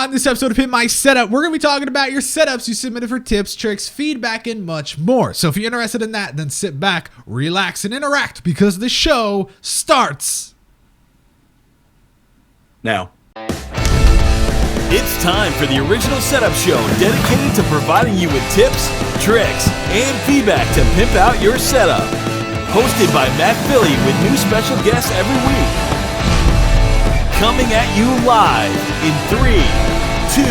On this episode of Pimp My Setup, we're going to be talking about your setups you submitted for tips, tricks, feedback, and much more. So if you're interested in that, then sit back, relax, and interact because the show starts now. It's time for the original setup show dedicated to providing you with tips, tricks, and feedback to pimp out your setup. Hosted by Matt Philly with new special guests every week. Coming at you live in 3, 2,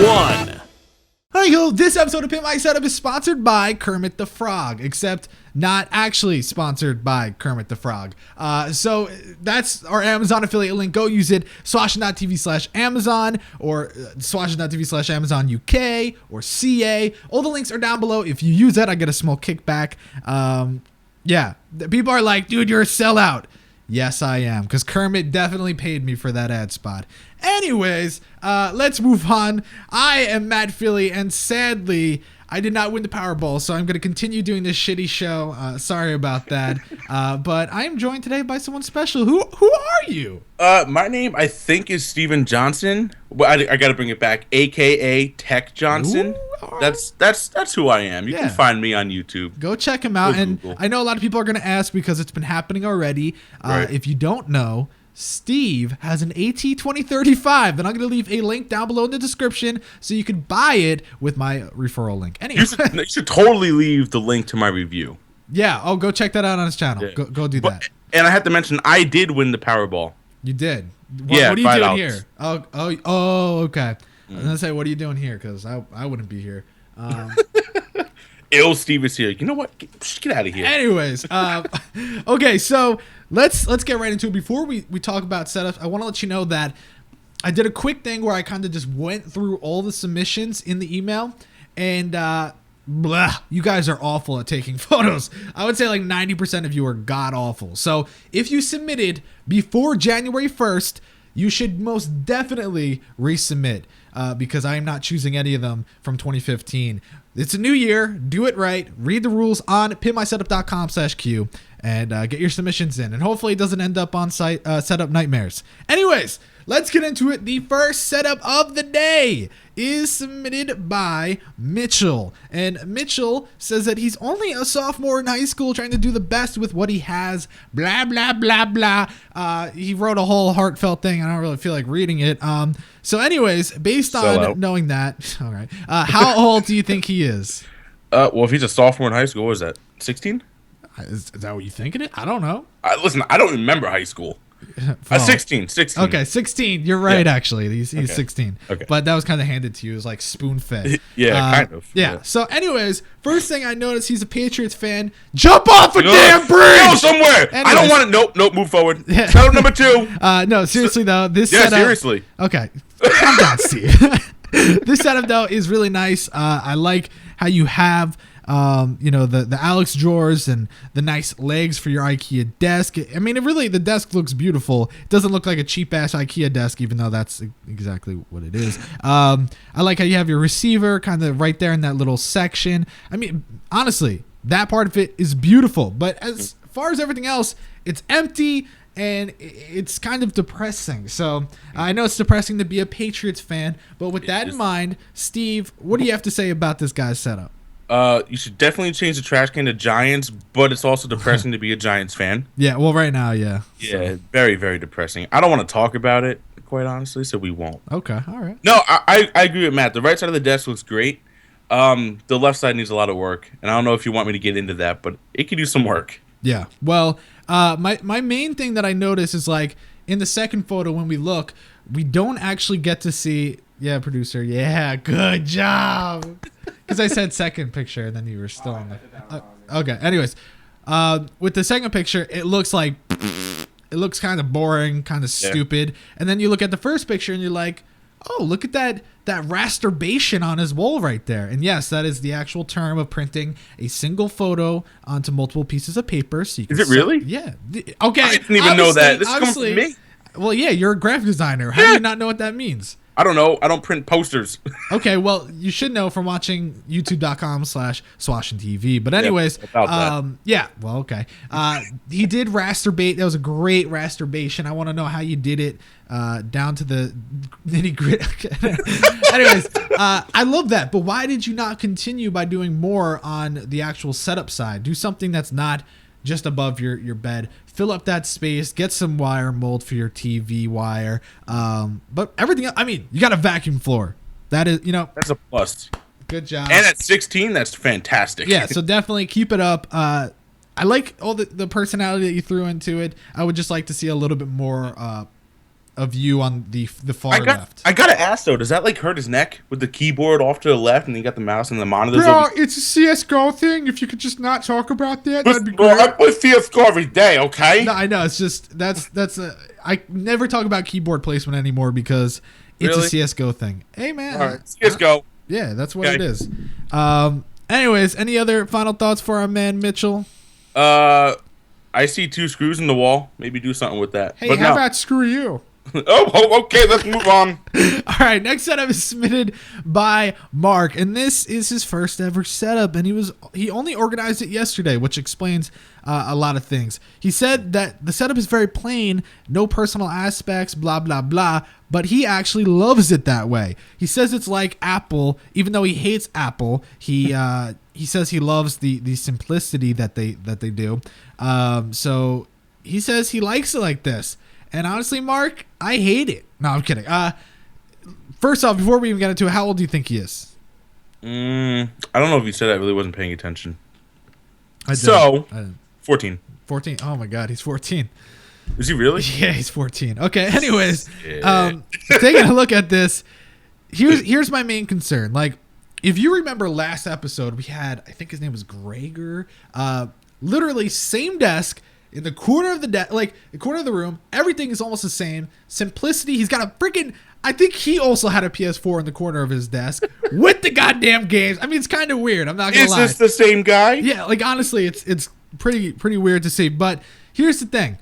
1. Hi, yo. This episode of Pimp My Setup is sponsored by Kermit the Frog, except not actually sponsored by Kermit the Frog. So that's our Amazon affiliate link. Go use it. swashin.tv/Amazon or swashin.tv/Amazon UK or CA. All the links are down below. If you use that, I get a small kickback. Yeah, people are like, dude, you're a sellout. Yes, I am, because Kermit definitely paid me for that ad spot. Anyways, let's move on. I am Matt Philly, and sadly, I did not win the Powerball, so I'm going to continue doing this shitty show. Sorry about that. But I am joined today by someone special. Who are you? My name, I think, is Steven Johnson. Well, I got to bring it back, a.k.a. TechJohnson. That's who I am. You can find me on YouTube. Go check him out. And I know a lot of people are going to ask because it's been happening already. Right. If you don't know, Steve has an AT2035, and I'm going to leave a link down below in the description so you can buy it with my referral link. Anyway. You should totally leave the link to my review. Yeah. Oh, go check that out on his channel. Yeah. Go do that. And I have to mention, I did win the Powerball. You did? What are you doing here? Oh, okay. I was going to say, what are you doing here? Because I wouldn't be here. Ill Steve is here. You know what? Get out of here. Anyways, okay, so let's get right into it. Before we talk about setups, I want to let you know that I did a quick thing where I kind of just went through all the submissions in the email, and you guys are awful at taking photos. I would say like 90% of you are god awful. So if you submitted before January 1st, you should most definitely resubmit because I am not choosing any of them from 2015. It's a new year. Do it right. Read the rules on pimpmysetup.com/Q and get your submissions in. And hopefully it doesn't end up on site setup nightmares. Anyways, let's get into it. The first setup of the day is submitted by Mitchell. And Mitchell says that he's only a sophomore in high school trying to do the best with what he has. Blah, blah, blah, blah. He wrote a whole heartfelt thing. I don't really feel like reading it. So anyways, based on knowing that, all right, how old do you think he is? Well, if he's a sophomore in high school, what is that, 16? Is that what you thinking it? I don't know. Listen, I don't remember high school. 16. Okay, 16. You're right, actually. He's okay. 16. Okay. But that was kind of handed to you. It was like spoon-fed. Yeah, kind of. Yeah. So anyways, first thing I noticed, he's a Patriots fan. Jump off a damn bridge! Go somewhere! Anyways. I don't want it. Nope, move forward. Setup number 2. No, seriously, though. This setup... seriously. Okay. Calm down, Steve. This setup, though, is really nice. I like how you have... the Alex drawers and the nice legs for your IKEA desk. I mean, the desk looks beautiful. It doesn't look like a cheap ass IKEA desk, even though that's exactly what it is. I like how you have your receiver kind of right there in that little section. I mean, honestly, that part of it is beautiful, but as far as everything else, it's empty and it's kind of depressing. So I know it's depressing to be a Patriots fan, but with that in mind, Steve, what do you have to say about this guy's setup? You should definitely change the trash can to Giants, but it's also depressing to be a Giants fan. Yeah, well, right now, yeah. Yeah, very, very depressing. I don't want to talk about it, quite honestly, so we won't. Okay, all right. No, I agree with Matt. The right side of the desk looks great. The left side needs a lot of work, and I don't know if you want me to get into that, but it could use some work. Yeah, well, my main thing that I notice is, like, in the second photo when we look, we don't actually get to see... Yeah, producer. Yeah, good job. Because I said second picture, and then you were still on the... okay, anyways. With the second picture, it looks like... It looks kind of boring, kind of stupid. And then you look at the first picture, and you're like, oh, look at that rasterbation on his wall right there. And yes, that is the actual term of printing a single photo onto multiple pieces of paper. So you can is it really? Yeah. Okay. I didn't even know that. This is coming from me. Well, yeah, you're a graphic designer. How do you not know what that means? I don't know. I don't print posters. Okay, well, you should know from watching youtube.com/swashintv. But anyways, yeah, well, okay. He did rasterbait. That was a great rasterbation. I want to know how you did it down to the nitty gritty. Anyways, I love that. But why did you not continue by doing more on the actual setup side? Do something that's not just above your bed. Fill up that space. Get some wire mold for your TV wire. But everything else, I mean, you got a vacuum floor. That is, that's a plus. Good job. And at 16, that's fantastic. Yeah, so definitely keep it up. I like all the personality that you threw into it. I would just like to see a little bit more of you on the far left. I gotta ask though, does that like hurt his neck with the keyboard off to the left and then you got the mouse and the monitors? Bro, it's a CSGO thing. If you could just not talk about that, that'd be great. I play CSGO every day, okay? No, I know. It's just I never talk about keyboard placement anymore because it's a CSGO thing. Hey man, all right, CSGO. Yeah, that's what it is. Anyways, any other final thoughts for our man Mitchell? I see 2 screws in the wall. Maybe do something with that. Hey, how about screw you? Oh, okay, let's move on. All right, next setup is submitted by Mark, and this is his first ever setup, and he only organized it yesterday, which explains a lot of things. He said that the setup is very plain, no personal aspects, blah, blah, blah, but he actually loves it that way. He says it's like Apple, even though he hates Apple. He says he loves the simplicity that they do. So he says he likes it like this. And honestly, Mark, I hate it. No, I'm kidding. First off, before we even get into it, how old do you think he is? I don't know if you said that. I really wasn't paying attention. I didn't. 14. 14. Oh my God, he's 14. Is he really? Yeah, he's 14. Okay. Anyways, taking a look at this, here's my main concern. Like, if you remember last episode, we had, I think his name was Gregor. Literally same desk. In the corner of the corner of the room, everything is almost the same. Simplicity. He's got a freaking. I think he also had a PS4 in the corner of his desk with the goddamn games. I mean, it's kind of weird. I'm not gonna lie. Is this the same guy? Yeah, like honestly, it's pretty weird to see. But here's the thing,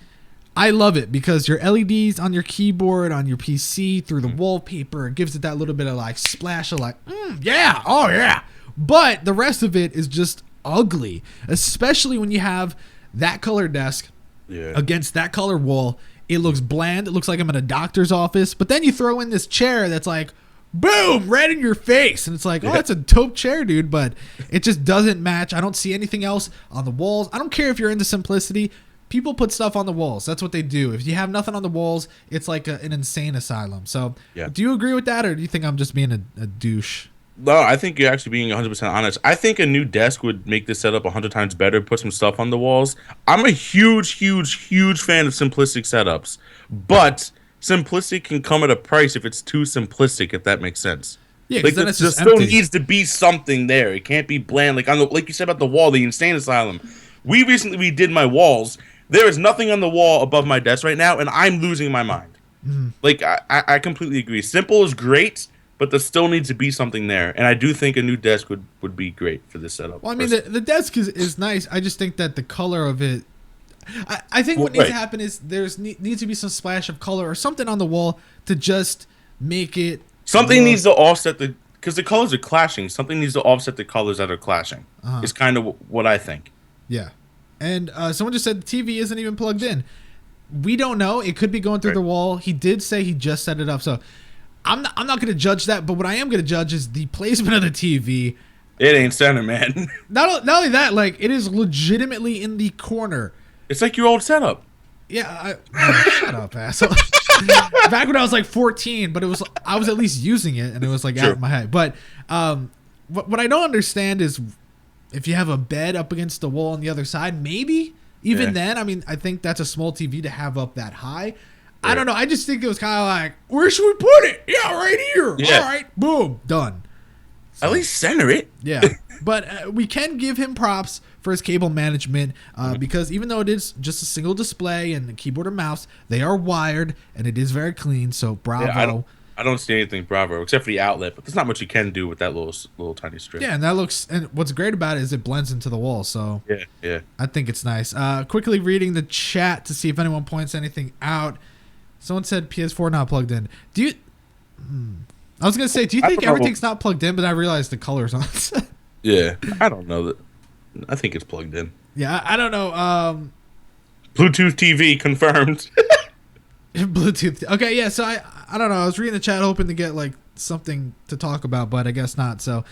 I love it because your LEDs on your keyboard, on your PC, through the wallpaper, it gives it that little bit of like splash of like, yeah, oh yeah. But the rest of it is just ugly, especially when you have that color desk against that color wall. It looks bland. It looks like I'm in a doctor's office. But then you throw in this chair that's like, boom, right in your face. And it's like, oh, that's a dope chair, dude. But it just doesn't match. I don't see anything else on the walls. I don't care if you're into simplicity. People put stuff on the walls. That's what they do. If you have nothing on the walls, it's like an insane asylum. So do you agree with that, or do you think I'm just being a douche? No, I think you're actually being 100% honest. I think a new desk would make this setup 100 times better, put some stuff on the walls. I'm a huge fan of simplistic setups, but simplistic can come at a price if it's too simplistic, if that makes sense. Yeah, like then it's there just still empty. needs to be something there. It can't be bland. Like like you said about the wall, the insane asylum. We recently redid my walls. There is nothing on the wall above my desk right now, and I'm losing my mind. Like I completely agree. Simple is great, but there still needs to be something there. And I do think a new desk would be great for this setup. Well, I mean, the desk is nice. I just think that the color of it... I think what needs to happen is needs to be some splash of color or something on the wall to just make it... Something needs to offset the... Because the colors are clashing. Something needs to offset the colors that are clashing. Is kind of what I think. Yeah. And someone just said the TV isn't even plugged in. We don't know. It could be going through the wall. He did say he just set it up, so... I'm not going to judge that, but what I am going to judge is the placement of the TV. It ain't center, man. Not only that, like, it is legitimately in the corner. It's like your old setup. Yeah, shut up, asshole. Back when I was like 14, but I was at least using it, and it was like out of my head. But what I don't understand is if you have a bed up against the wall on the other side, maybe even then. I mean, I think that's a small TV to have up that high. I don't know. I just think it was kind of like, where should we put it? Yeah, right here. Yeah. All right, boom, done. So, at least center it. Yeah, but we can give him props for his cable management because even though it is just a single display and the keyboard and mouse, they are wired and it is very clean. So bravo. Yeah, I don't see anything bravo except for the outlet, but there's not much you can do with that little tiny strip. Yeah, and that looks. And what's great about it is it blends into the wall. So yeah, I think it's nice. Quickly reading the chat to see if anyone points anything out. Someone said PS4 not plugged in. Do you? I was gonna say, do you think everything's not plugged in? But I realized the color's on. Yeah, I don't know that. I think it's plugged in. Yeah, I don't know. Bluetooth TV confirmed. Bluetooth. Okay, yeah. So I don't know. I was reading the chat hoping to get like something to talk about, but I guess not. So,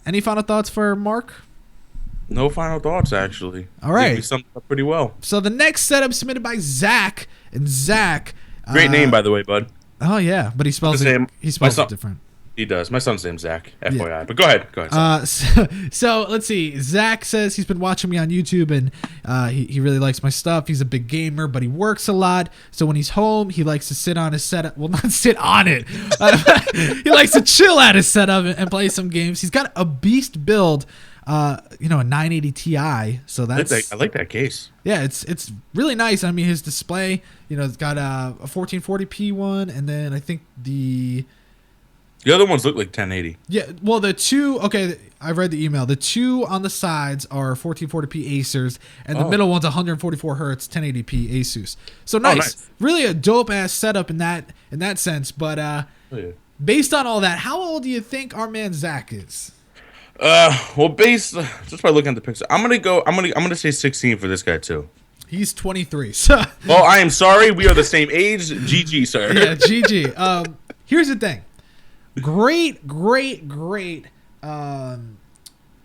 any final thoughts for Mark? No final thoughts, actually. All right. We summed it up pretty well. So the next setup submitted by Zack, and Zack. Great name, by the way, bud. Oh yeah, but he spells it. He spells it different. He does. My son's name's Zack, FYI. Yeah. But go ahead. So let's see. Zack says he's been watching me on YouTube, and he really likes my stuff. He's a big gamer, but he works a lot. So when he's home, he likes to sit on his setup. Well, not sit on it. He likes to chill at his setup and play some games. He's got a beast build, a 980 Ti. So that's I like that case. Yeah, it's really nice. I mean, his display, it's got a 1440p one, and then I think the other ones look like 1080. Yeah, well, the two, okay, I read the email. The two on the sides are 1440p Acers, and the middle one's 144 hertz 1080p Asus. So nice. Really a dope-ass setup in that sense. But based on all that, how old do you think our man Zack is? Well, just by looking at the picture, I'm gonna say 16 for this guy too. He's 23. So well, I am sorry, we are the same age. GG, sir. Yeah, GG. Here's the thing. Great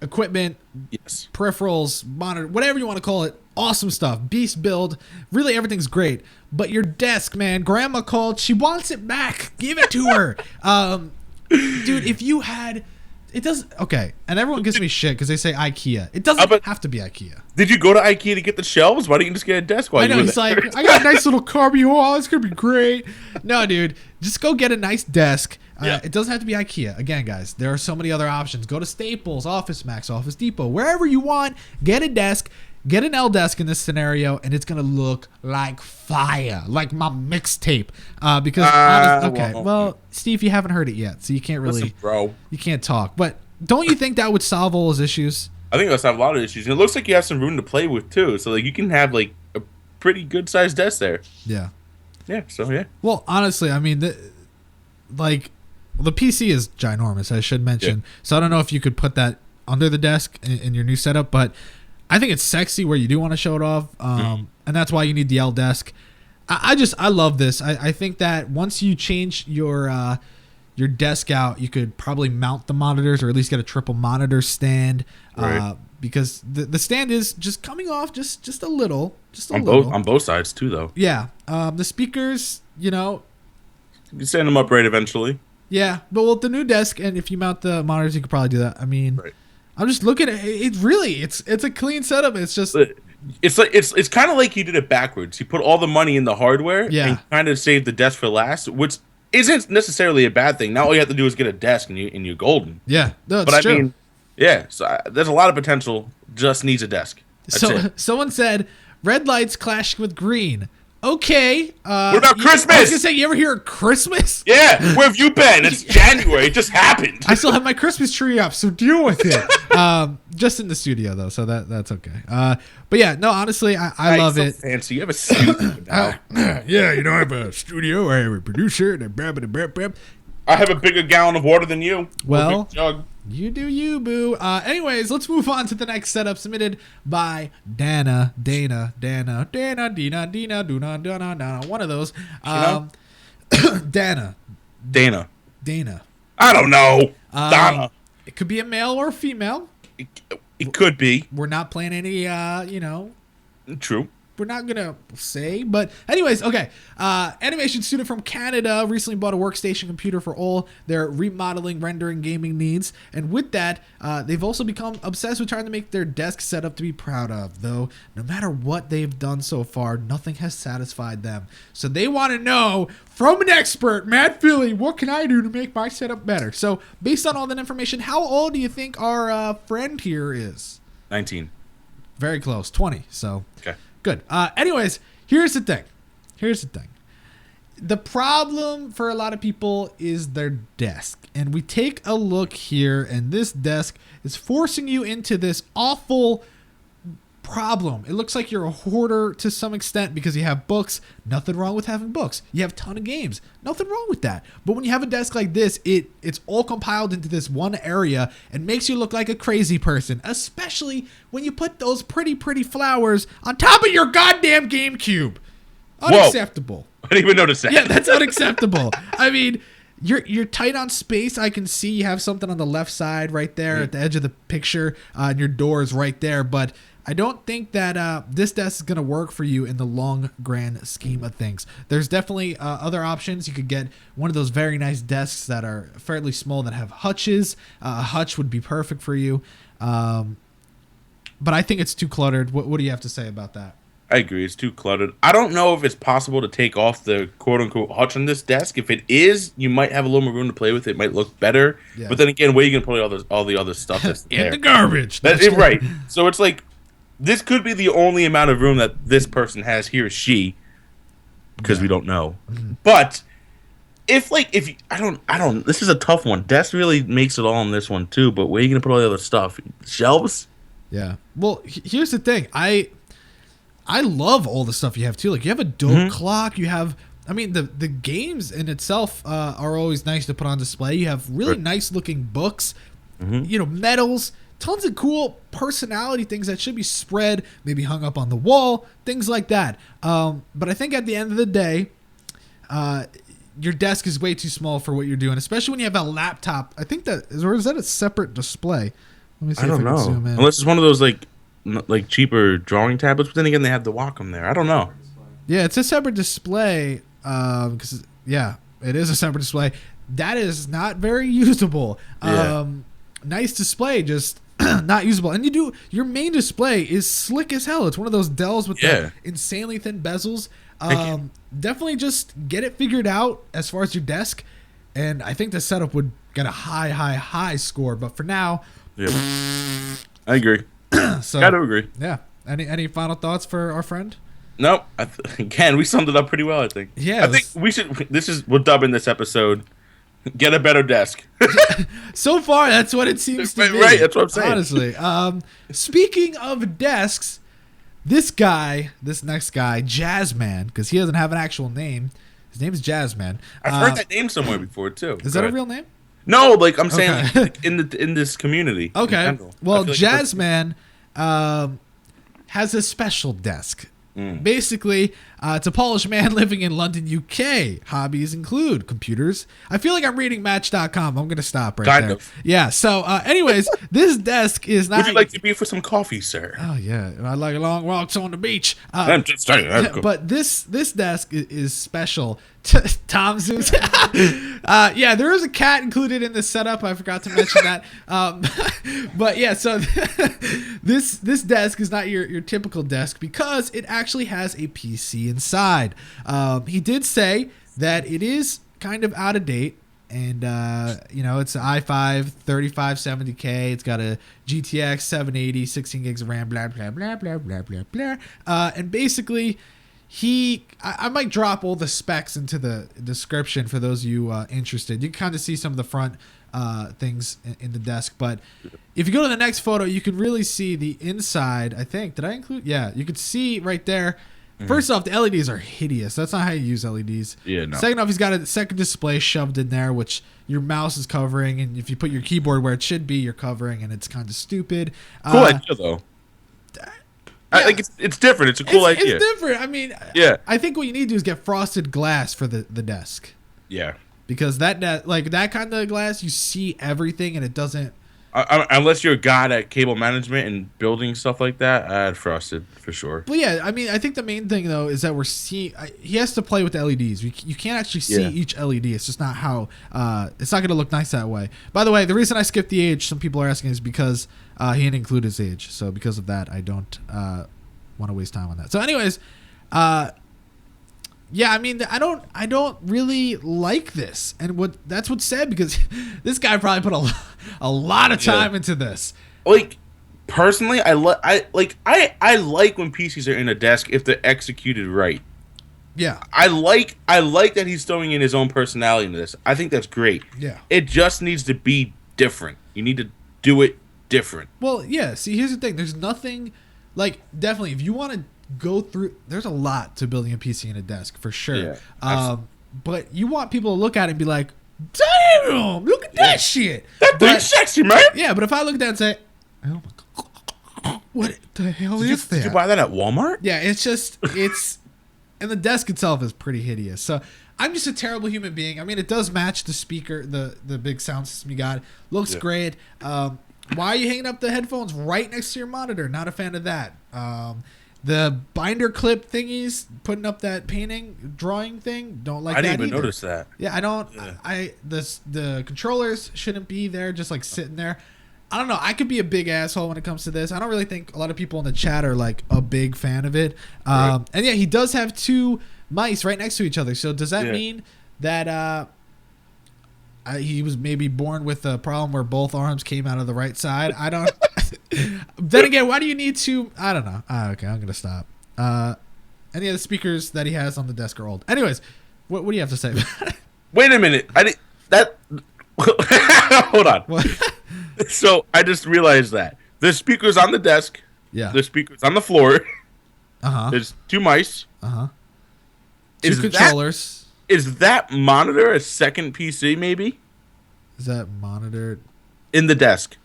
equipment, yes, peripherals, monitor, whatever you want to call it. Awesome stuff. Beast build. Really, everything's great. But your desk, man, grandma called. She wants it back. Give it to her. Dude, if you had... It doesn't... Okay. And everyone gives me shit because they say IKEA. It doesn't have to be IKEA. Did you go to IKEA to get the shelves? Why don't you just get a desk while I know, he's like, I got a nice little cubby hole. It's going to be great. No, dude. Just go get a nice desk. It doesn't have to be IKEA. Again, guys, there are so many other options. Go to Staples, Office Max, Office Depot, wherever you want. Get a desk. Get an L desk in this scenario, and it's going to look like fire. Like my mixtape. Well, Steve, you haven't heard it yet, so you can't really... Listen, bro. You can't talk. But don't you think that would solve all his issues? I think it does have a lot of issues. And it looks like you have some room to play with, too. So, like, you can have, like, a pretty good-sized desk there. Yeah. Yeah, so, yeah. Well, honestly, I mean, the PC is ginormous, I should mention. Yeah. So I don't know if you could put that under the desk in your new setup, but I think it's sexy where you do want to show it off. And that's why you need the L desk. I love this. I think that once you change your desk out, you could probably mount the monitors or at least get a triple monitor stand. Right. Because the stand is just coming off just a little. On both sides, too, though. Yeah. The speakers, You can stand them upright eventually. Yeah, but with the new desk, and if you mount the monitors, you could probably do that. I mean, I'm just looking at it. It's a clean setup. It's just it's kind of like you did it backwards. You put all the money in the hardware, and kind of saved the desk for last, which isn't necessarily a bad thing. Now all you have to do is get a desk, and you're golden. Yeah, no, it's but true. I mean, yeah. So there's a lot of potential. Just needs a desk. Someone said red lights clash with green. Okay. What about Christmas? I was gonna say, you ever hear of Christmas? Yeah. Where have you been? It's January. It just happened. I still have my Christmas tree up, so deal with it. Just in the studio though, so that's okay. But yeah, no, honestly, I love it. Fancy. You have a studio now. Yeah, I have a studio. I have a producer, and I have a bigger gallon of water than you. Well, big jug. You do you, boo. Anyways, let's move on to the next setup submitted by Dana. One of those. Dana. I don't know. Donna. It could be a male or a female. It could be. We're not playing any, True. We're not gonna say, but anyways, okay. Animation student from Canada recently bought a workstation computer for all their remodeling, rendering, gaming needs, and with that, they've also become obsessed with trying to make their desk setup to be proud of. Though, no matter what they've done so far, nothing has satisfied them. So they want to know from an expert, Matt Philly, what can I do to make my setup better? So, based on all that information, how old do you think our friend here is? 19. Very close, 20. So. Okay. Good. Anyways, here's the thing. The problem for a lot of people is their desk. And we take a look here, and this desk is forcing you into this awful problem. It looks like you're a hoarder to some extent because you have books. Nothing wrong with having books. You have a ton of games. Nothing wrong with that. But when you have a desk like this, it's all compiled into this one area and makes you look like a crazy person, especially when you put those pretty flowers on top of your goddamn GameCube. Unacceptable. Whoa. I didn't even notice that. Yeah, that's unacceptable. I mean, you're tight on space. I can see you have something on the left side right there at the edge of the picture, and your door is right there. But I don't think that this desk is going to work for you in the long, grand scheme of things. There's definitely other options. You could get one of those very nice desks that are fairly small that have hutches. A hutch would be perfect for you. But I think it's too cluttered. What do you have to say about that? I agree. It's too cluttered. I don't know if it's possible to take off the quote-unquote hutch on this desk. If it is, you might have a little more room to play with. It might look better. Yeah. But then again, where are you going to put all the other stuff that's in there? The garbage. Right. So it's like, this could be the only amount of room that this person has, he or she, because we don't know. Mm-hmm. But I don't. This is a tough one. Desk really makes it all on this one too. But where are you going to put all the other stuff? Shelves? Yeah. Well, here's the thing. I love all the stuff you have too. Like you have a dope clock. You have, I mean, the games in itself are always nice to put on display. You have really nice looking books, medals, tons of cool personality things that should be spread, maybe hung up on the wall, things like that. But I think at the end of the day, your desk is way too small for what you're doing, especially when you have a laptop. I think is that a separate display? Let me see if I can zoom in. Unless it's one of those like cheaper drawing tablets, but then again they have the Wacom there. I don't know. Yeah, it's a separate display because it is a separate display. That is not very usable. Nice display, just not usable. And your main display is slick as hell. It's one of those Dells with the insanely thin bezels. Definitely just get it figured out as far as your desk, and I think the setup would get a high score. But for now, I agree. So, gotta agree. Yeah. Any final thoughts for our friend? Nope. Again, we summed it up pretty well, I think. Yeah. I think we should. We're dubbing this episode. Get a better desk. So far, that's what it seems to be. Right. That's what I'm saying. Honestly. Speaking of desks, this next guy, Jazzman, because he doesn't have an actual name. His name is Jazzman. I've heard that name somewhere before too. Is that a real name? No, like I'm saying, like, in this community. Okay. Well, Jazzman has a special desk. Basically, it's a Polish man living in London, UK. Hobbies include computers. I feel like I'm reading Match.com. I'm going to stop right kind there. Of. Yeah. So, anyways, this desk is not. Would you like to be for some coffee, sir? Oh yeah, I like long walks on the beach. I'm just saying. That's cool. But this desk is special. Tom Zeus. Yeah, there is a cat included in this setup. I forgot to mention that. But yeah, so this desk is not your typical desk because it actually has a PC inside. He did say that it is kind of out of date. And, it's an i5 3570K. It's got a GTX 780, 16 gigs of RAM, blah, blah, blah, blah, blah, blah, blah. And basically, I might drop all the specs into the description for those of you interested. You can kind of see some of the front things in the desk. But if you go to the next photo, you can really see the inside, I think. Did I include? Yeah, you could see right there. First off, the LEDs are hideous. That's not how you use LEDs. Yeah, no. Second off, he's got a second display shoved in there, which your mouse is covering. And if you put your keyboard where it should be, you're covering. And it's kind of stupid. Cool idea, though. Yeah. It's different. It's a cool idea. It's different. I mean, I think what you need to do is get frosted glass for the desk. Yeah. Because that kind of glass, you see everything and it doesn't. Unless you're a god at cable management and building stuff like that, I'd frosted for sure. Well, yeah, I mean, I think the main thing though is that we're seeing. He has to play with the LEDs. You can't actually see each LED. It's just not how. It's not going to look nice that way. By the way, the reason I skipped the age, some people are asking, is because he didn't include his age. So because of that, I don't want to waste time on that. So, anyways, yeah, I mean, I don't really like this, and that's what's sad because this guy probably put a lot of time into this. Like, personally, I like when PCs are in a desk if they're executed right. Yeah, I like that he's throwing in his own personality into this. I think that's great. Yeah, it just needs to be different. You need to do it different. Well, yeah. See, here's the thing. There's nothing like definitely if you want to go through, there's a lot to building a PC and a desk for sure. Yeah, but you want people to look at it and be like, damn, look at that shit. That thing's sexy, man. Yeah, but if I look at that and say, oh my god, what the hell is that? Did you buy that at Walmart? Yeah, it's just, and the desk itself is pretty hideous. So I'm just a terrible human being. I mean, it does match the speaker, the big sound system you got. Looks great. Why are you hanging up the headphones right next to your monitor? Not a fan of that. The binder clip thingies, putting up that painting, drawing thing, don't like that. I didn't even notice that. Yeah, I don't. Yeah. The controllers shouldn't be there, just like sitting there. I don't know. I could be a big asshole when it comes to this. I don't really think a lot of people in the chat are like a big fan of it. Right. And yeah, he does have two mice right next to each other. So does that mean that he was maybe born with a problem where both arms came out of the right side? I don't. Then again, why do you need to? I don't know. Okay, I'm gonna stop. Any of the speakers that he has on the desk are old. Anyways, what do you have to say? Wait a minute. Hold on. What? So I just realized that there's speakers on the desk. Yeah. There's speakers on the floor. There's two mice. Two controllers. Is that monitor a second PC? Maybe. Is that monitor in the desk?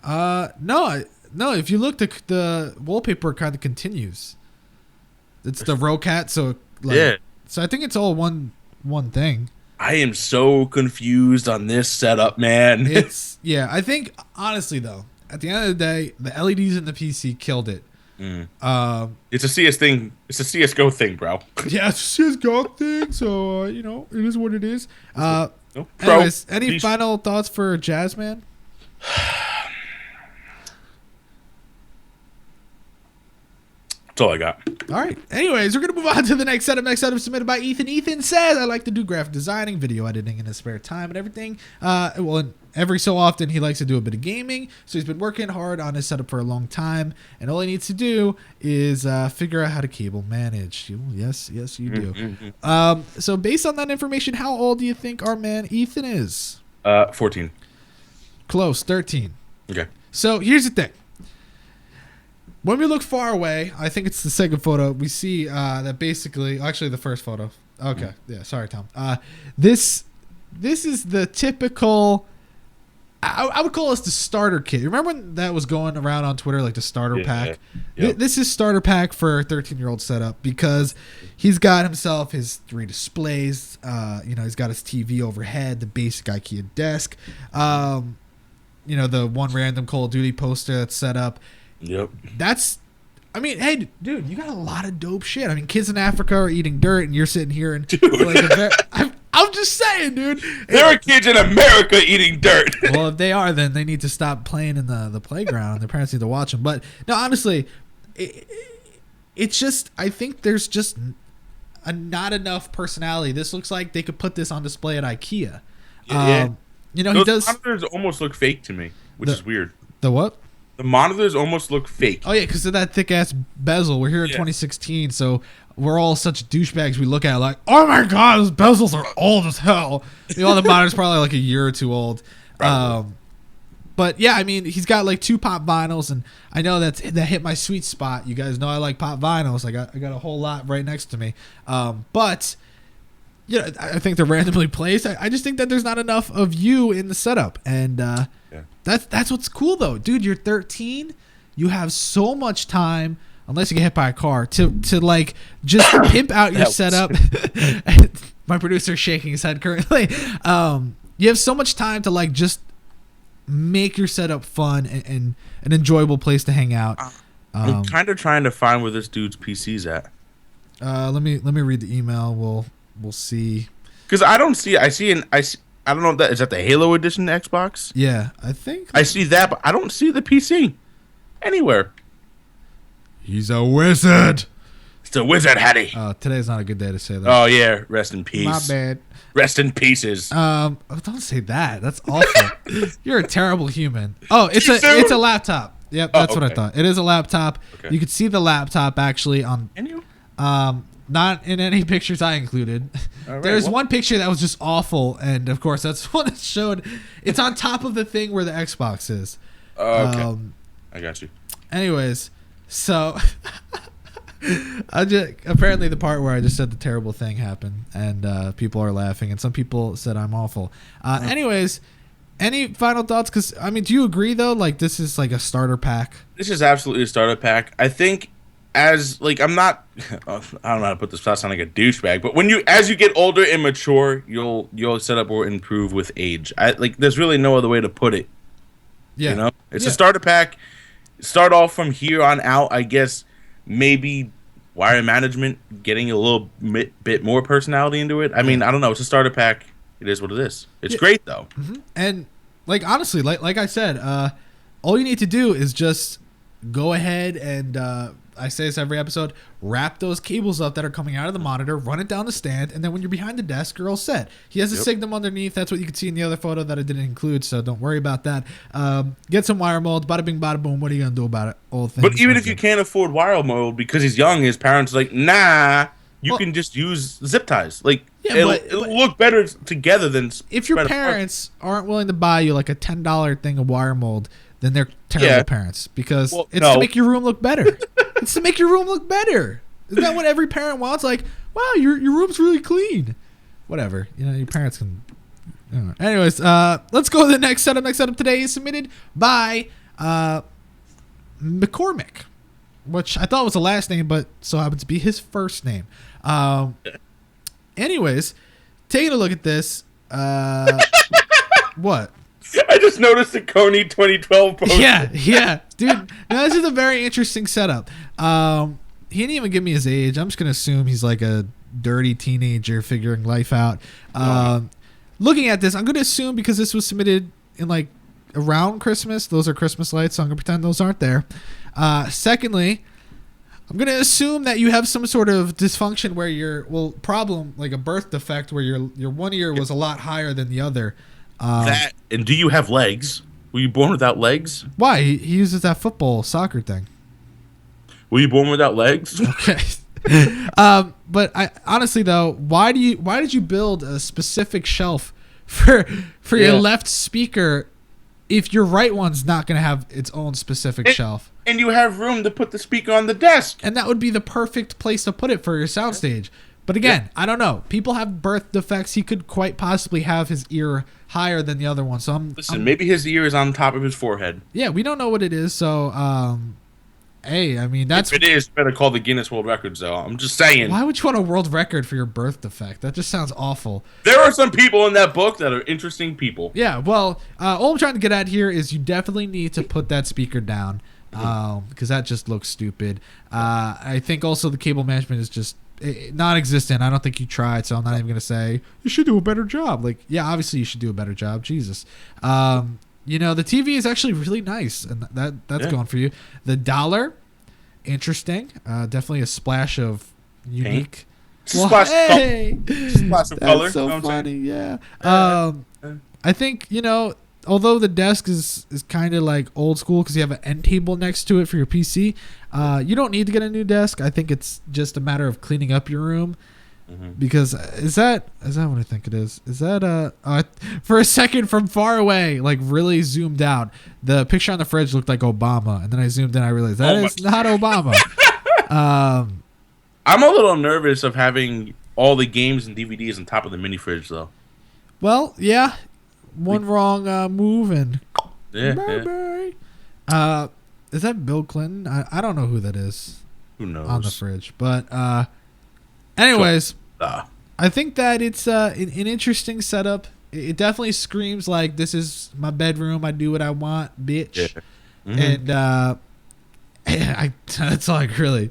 No. If you look, the wallpaper kind of continues. It's the Rocat, so So I think it's all one thing. I am so confused on this setup, man. I think honestly though, at the end of the day, the LEDs in the PC killed it. It's a CS thing. It's a CS:GO thing, bro. Yeah, it's a CS:GO thing. So it is what it is. Anyways, any final thoughts for Jazzman? That's all I got. All right. Anyways, we're going to move on to the next setup. Next setup submitted by Ethan. Ethan says, I like to do graphic designing, video editing in his spare time and everything. And every so often, he likes to do a bit of gaming. So he's been working hard on his setup for a long time. And all he needs to do is figure out how to cable manage. Yes, you do. So based on that information, how old do you think our man Ethan is? 14. Close, 13. Okay. So here's the thing. When we look far away, I think it's the second photo, we see that basically, actually the first photo. Okay. Yeah, sorry, Tom. This is the typical, I would call this the starter kit. Remember when that was going around on Twitter, like the starter pack? Yeah. This is starter pack for a 13-year-old setup because he's got himself his 3 displays. He's got his TV overhead, the basic IKEA desk. The one random Call of Duty poster that's set up. Yep. Hey, dude, you got a lot of dope shit. I mean, kids in Africa are eating dirt, and you're sitting here and I'm just saying, dude. There are kids in America eating dirt. Well, if they are, then they need to stop playing in the playground. Their parents need to watch them. But no, honestly, it's just I think there's just not enough personality. This looks like they could put this on display at IKEA. Yeah. Those monitors almost look fake to me, which is weird. The what? The monitors almost look fake. Oh, yeah, because of that thick-ass bezel. We're here in 2016, so we're all such douchebags. We look at it like, oh, my God, those bezels are old as hell. The monitor's probably like a year or two old. But, yeah, I mean, he's got like 2 pop vinyls, and I know that hit my sweet spot. You guys know I like pop vinyls. I got a whole lot right next to me. But, I think they're randomly placed. I just think that there's not enough of you in the setup. And that's what's cool, though. Dude, you're 13. You have so much time, unless you get hit by a car, to like just pimp out your setup. My producer's shaking his head currently. You have so much time to like just make your setup fun and an enjoyable place to hang out. I'm kind of trying to find where this dude's PC's at. Let me read the email. We'll see. Because I don't see. I don't know if is that the Halo Edition Xbox? Yeah, I think I see that, but I don't see the PC anywhere. He's a wizard. It's a wizard, Hattie. Today's not a good day to say that. Oh yeah, rest in peace. My bad. Rest in pieces. Don't say that. That's awful. You're a terrible human. Oh, it's a laptop. Yep, that's what I thought. It is a laptop. Okay. You could see the laptop actually on. Can you? Not in any pictures I included. Right, There's one picture that was just awful, and of course that's what it showed. It's on top of the thing where the Xbox is. Okay. I got you. Anyways, So apparently the part where I just said the terrible thing happened, and people are laughing, and some people said I'm awful. Anyways, any final thoughts? Because I mean, do you agree though? Like, this is like a starter pack. This is absolutely a starter pack. I think as like I'm not, I don't know how to put this without sounding like a douchebag, but as you get older and mature, your setup will improve with age. There's really no other way to put it. Yeah, you know, it's a starter pack. Start off from here on out, I guess. Maybe wire management, getting a little bit more personality into it. I mean, I don't know. It's a starter pack. It is what it is. It's great though. Mm-hmm. And like honestly, like I said, all you need to do is just go ahead and I say this every episode, wrap those cables up that are coming out of the monitor, run it down the stand, and then when you're behind the desk, you're all set. He has a Signum underneath. That's what you can see in the other photo that I didn't include, so don't worry about that. Get some wire mold, bada bing, bada boom. What are you going to do about it? All things. But even if you can't afford wire mold because he's young, his parents are like, nah, you can just use zip ties. Like, it'll look better together than if your parents aren't willing to buy you like a $10 thing of wire mold, then they're terrible parents, because it's to make your room look better. It's to make your room look better. Isn't that what every parent wants? Like, wow, your room's really clean. Whatever. You know, your parents can. Anyways, let's go to the next setup. Next setup today is submitted by McCormick, which I thought was the last name, but so happens to be his first name. Anyways, taking a look at this. What? I just noticed the Coney 2012 post. Yeah, dude. Now, this is a very interesting setup. He didn't even give me his age. I'm just gonna assume he's like a dirty teenager figuring life out. Looking at this, I'm gonna assume because this was submitted in like around Christmas. Those are Christmas lights, so I'm gonna pretend those aren't there. Secondly, I'm gonna assume that you have some sort of dysfunction where problem, like a birth defect, where your one ear was a lot higher than the other. And do you have legs? Were you born without legs? Why? He uses that soccer thing. Were you born without legs? Okay. But I honestly though, why did you build a specific shelf for your left speaker if your right one's not going to have its own specific shelf? And you have room to put the speaker on the desk. And that would be the perfect place to put it for your soundstage. But again, I don't know. People have birth defects. He could quite possibly have his ear higher than the other one. So maybe his ear is on top of his forehead. Yeah, we don't know what it is. So, hey, I mean, that's... If it is, better call the Guinness World Records, though. I'm just saying. Why would you want a world record for your birth defect? That just sounds awful. There are some people in that book that are interesting people. Yeah, well, all I'm trying to get at here is you definitely need to put that speaker down, because that just looks stupid. I think also the cable management is just non-existent. I don't think you tried, so I'm not even going to say you should do a better job. Like, yeah, obviously you should do a better job. Jesus. You know, the TV is actually really nice, and that's going for you. The dollar, interesting. Definitely a splash of unique. Splash of color. That's so funny, yeah. I think, you know, although the desk is kind of like old school because you have an end table next to it for your PC, you don't need to get a new desk. I think it's just a matter of cleaning up your room. Because is that what I think it is? Is that for a second from far away, like really zoomed out, the picture on the fridge looked like Obama, and then I zoomed in, I realized that is not Obama. I'm a little nervous of having all the games and DVDs on top of the mini fridge, though. Well, yeah, one wrong move and bye. Is that Bill Clinton? I don't know who that is. Who knows on the fridge, but. Anyways, I think that it's an interesting setup. It definitely screams like this is my bedroom. I do what I want, bitch. Yeah. And that's all I really.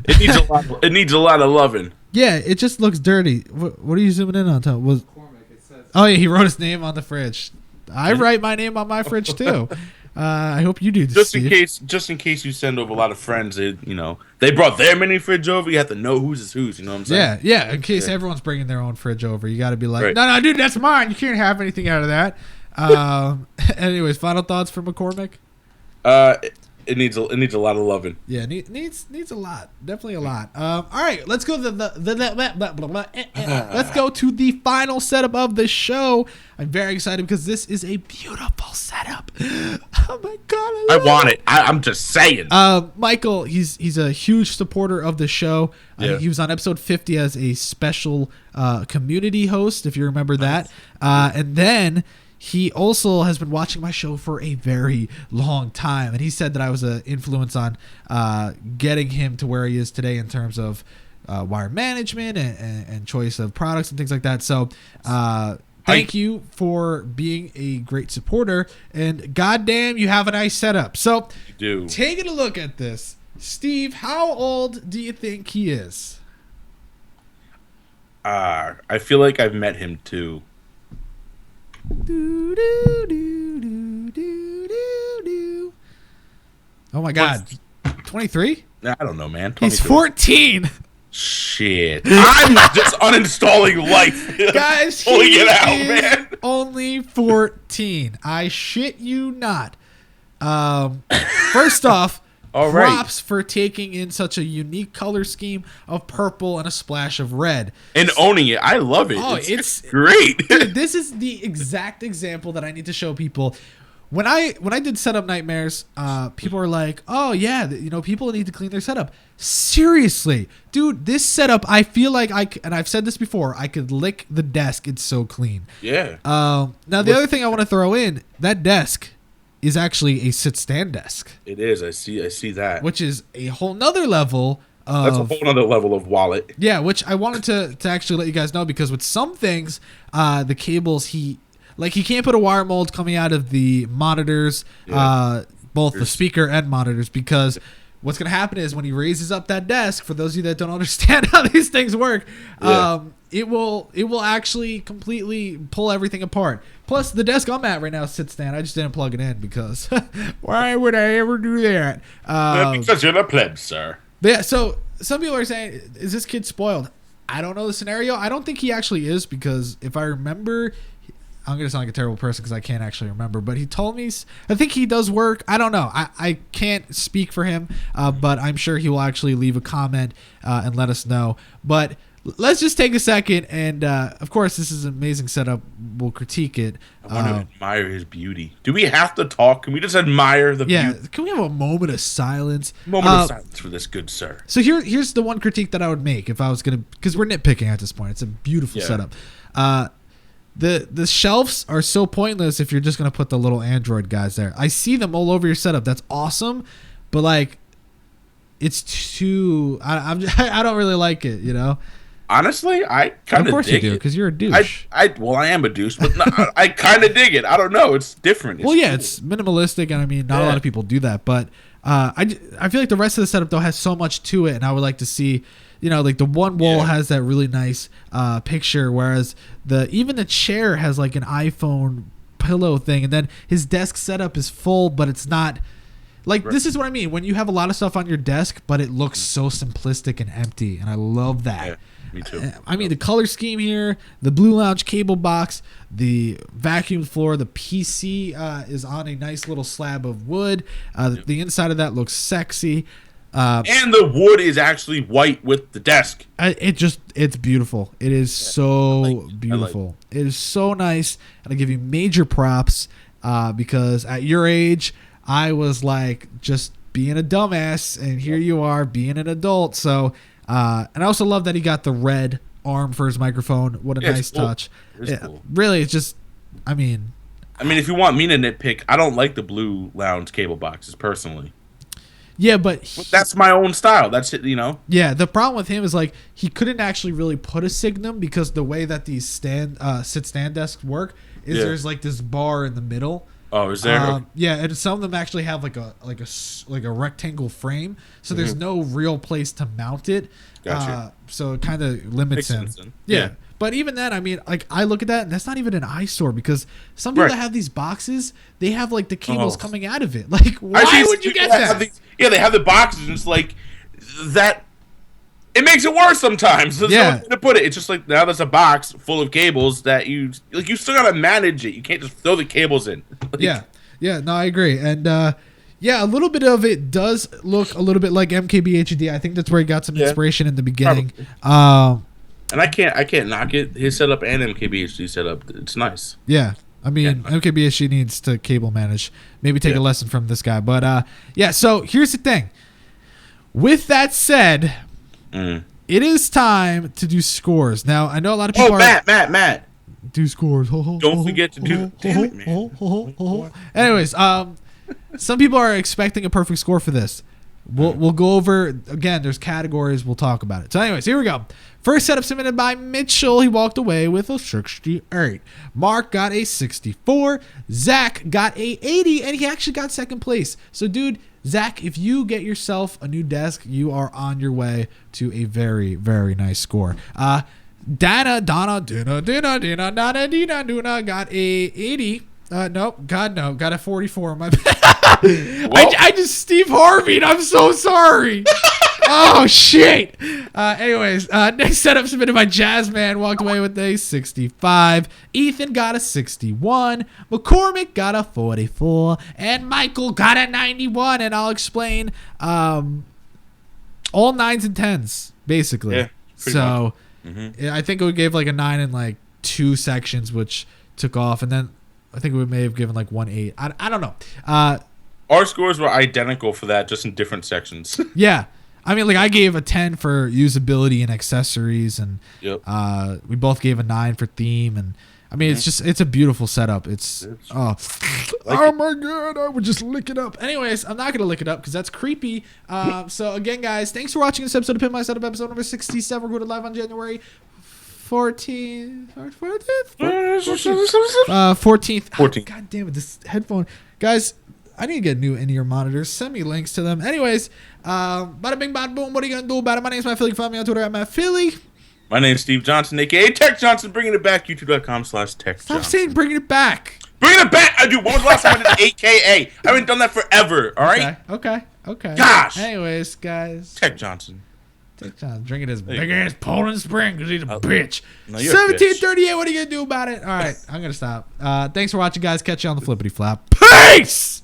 It needs a lot of loving. Yeah, it just looks dirty. What are you zooming in on? McCormick, it says. Oh yeah, he wrote his name on the fridge. I write my name on my fridge too. I hope you do. Just in case you send over a lot of friends, they brought their mini fridge over. You have to know whose is whose. You know what I'm saying? Yeah. In case everyone's bringing their own fridge over, you got to be like, no, dude, that's mine. You can't have anything out of that. Anyways, final thoughts for McCormick. It needs a lot of loving. Yeah, needs a lot, definitely a lot. All right, let's go to let's go to the final setup of the show. I'm very excited because this is a beautiful setup. Oh my god, I want it. I'm just saying. Michael, he's a huge supporter of the show. Yeah. He was on episode 50 as a special community host, if you remember that. And then he also has been watching my show for a very long time, and he said that I was an influence on getting him to where he is today in terms of wire management and choice of products and things like that. So thank you for being a great supporter, and goddamn, you have a nice setup. So You do. taking a look at this, Steve, how old do you think he is? I feel like I've met him too. Do, do, do, do, do, do, do. Oh my god. 23? I don't know, man. He's 22. 14. Shit. I'm just uninstalling LYFE. Guys, Pulling he it out, is man. only 14. I shit you not. First off, All right. props for taking in such a unique color scheme of purple and a splash of red. And owning it. I love it. Oh, it's great. Dude, this is the exact example that I need to show people. When I did setup nightmares, people are like, "Oh yeah, people need to clean their setup." Seriously, dude, this setup, I feel like and I've said this before, I could lick the desk. It's so clean. Yeah. Now the other thing I want to throw in, that desk is actually a sit-stand desk, It is. I see that. which is a whole nother level of. That's a whole other level of wallet. Yeah, which I wanted to actually let you guys know, because with some things, the cables he can't put a wire mold coming out of the monitors, both the speaker and monitors, because what's going to happen is when he raises up that desk, for those of you that don't understand how these things work, it will actually completely pull everything apart. Plus, the desk I'm at right now is sit stand. I just didn't plug it in because why would I ever do that? Because you're the pleb, sir. But yeah, so some people are saying, is this kid spoiled? I don't know the scenario. I don't think he actually is, because if I remember, I'm going to sound like a terrible person because I can't actually remember, but he told me, I think he does work. I don't know. I can't speak for him, but I'm sure he will actually leave a comment and let us know. But let's just take a second, and of course, this is an amazing setup. We'll critique it. I want to admire his beauty. Do we have to talk? Can we just admire the beauty? Can we have a moment of silence? Moment of silence for this good sir. So here's the one critique that I would make if I was gonna, because we're nitpicking at this point. It's a beautiful setup. The shelves are so pointless if you're just gonna put the little Android guys there. I see them all over your setup. That's awesome, but like, it's too. I don't really like it. Honestly, I kind of dig it. Of course you do, because you're a douche. I am a douche, but no, I kind of dig it. I don't know. It's different. Well, yeah, it's minimalistic, and I mean, not a lot of people do that. But I feel like the rest of the setup, though, has so much to it, and I would like to see, like the one wall has that really nice picture, whereas even the chair has like an iPhone pillow thing, and then his desk setup is full, but it's not. Like, this is what I mean. When you have a lot of stuff on your desk, but it looks so simplistic and empty, and I love that. Yeah. Me too. I mean, the color scheme here, the Blue Lounge cable box, the vacuum floor, the PC is on a nice little slab of wood. The inside of that looks sexy. And the wood is actually white with the desk. It's beautiful. It is so beautiful. It is so nice. And I give you major props because at your age, I was like just being a dumbass, and here you are being an adult. So, and I also love that he got the red arm for his microphone. What a nice touch. Cool. Really, it's just, I mean, if you want me to nitpick, I don't like the Blue Lounge cable boxes personally. Yeah, but that's my own style. That's it, Yeah, the problem with him is like he couldn't actually really put a signum, because the way that these sit-stand desks work is there's like this bar in the middle. Oh, is there? Yeah, and some of them actually have like a rectangle frame, so there's no real place to mount it. Gotcha. So it kind of limits him. Yeah. But even then, I mean, like I look at that, and that's not even an eyesore, because some people that have these boxes, they have like the cables coming out of it. Like, why would you get that? They have the boxes, and it's like that. It makes it worse sometimes. There's no way to put it. It's just like, now there's a box full of cables that you still gotta manage it. You can't just throw the cables in. Yeah. No, I agree. And Yeah, a little bit of it does look a little bit like MKBHD. I think that's where he got some inspiration in the beginning. And I can't knock it. His setup and MKBHD setup, it's nice. Yeah. I mean, MKBHD needs to cable manage. Maybe take a lesson from this guy. But yeah, so here's the thing. With that said, it is time to do scores. Now, I know a lot of people Matt. Do scores. Don't forget to do. Damn it, man. Anyways, some people are expecting a perfect score for this. We'll go over again. There's categories. We'll talk about it. So, anyways, here we go. First setup submitted by Mitchell. He walked away with a 68. Mark got a 64. Zack got a 80, and he actually got second place. So, dude, Zack, if you get yourself a new desk, you are on your way to a very, very nice score. Dina got a 80. Nope, God no, got a 44. My bad. I just Steve Harvey'd. I'm so sorry. Oh shit. Anyways, next setup submitted by Jazzman, walked away with a 65. Ethan got a 61. McCormick got a 44, and Michael got a 91. And I'll explain all 9s and 10s basically. Yeah, so I think we gave like a 9 in like 2 sections, which took off, and then I think we may have given like 1 8. I don't know. Our scores were identical for that, just in different sections. Yeah. I mean, like I gave a 10 for usability and accessories, and we both gave a 9 for theme, and I mean it's a beautiful setup. Oh my god, I would just lick it up. Anyways, I'm not gonna lick it up because that's creepy. So again, guys, thanks for watching this episode of Pimp My Setup, episode number 67. We're going live on January 14th. God damn it, this headphone, guys. I need to get new in-ear monitors. Send me links to them. Anyways, bada bing, bada boom. What are you going to do about it? My name's Matt Philly. Follow me on Twitter at Matt Philly. My name's Steve Johnson, a.k.a. TechJohnson. Bringing it back, youtube.com/TechJohnson. Stop saying bringing it back. Bringing it back. When was the last time I did a.k.a.? I haven't done that forever, all right? Okay. Gosh. Anyways, guys. TechJohnson. Drinking his big ass Poland Spring because he's a bitch. 1738. What are you going to do about it? All right, I'm going to stop. Thanks for watching, guys. Catch you on the flippity flap. Peace!